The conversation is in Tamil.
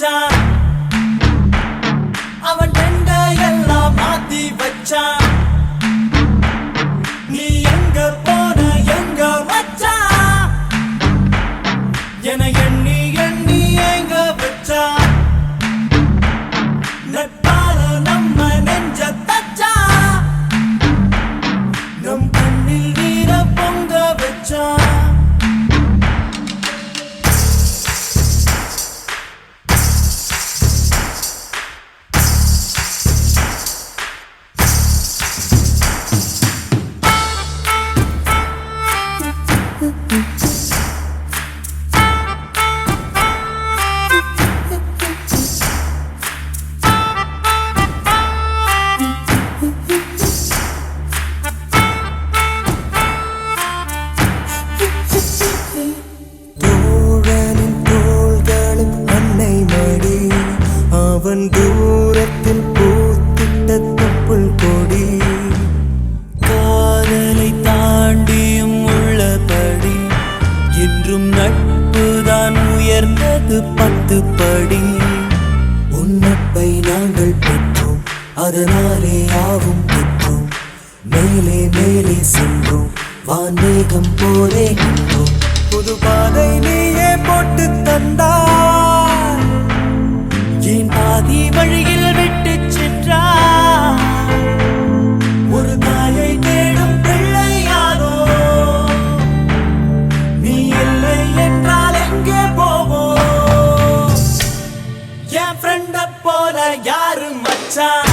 மச்சான் அவன் டெண்ட எல்லாம் மாத்தி வச்சான் நீ எங்க போன எங்க மச்சான் என எண்ணி எண்ணி எங்க வச்சான் நட்பால நம்ம நெஞ்ச தச்சான் நம் கண்ணில் நீர பொங்க வச்சான் அவன் தூரத்தில் பூத்திட்ட தொப்புள் கொடி காதலை தாண்டியும் உள்ளபடி என்றும் நட்புதான் உயர்ந்தது 10 படி உன்னப்பை நாங்கள் பெற்றோம் அதனாலே ஆகும் பெற்றோம் மேலே மேலே சென்றோம் வான்மேகம் போலே நின்றோம் புது பாதை நீயே போட்டு தந்தாய் என் பாதி வழியில் விட்டு சென்றாய் ஒரு தாயை தேடும் பிள்ளையாரோ நீ இல்லை என்றால் எங்கே போவோம் என் ஃப்ரெண்ட போல யாரு மச்சான்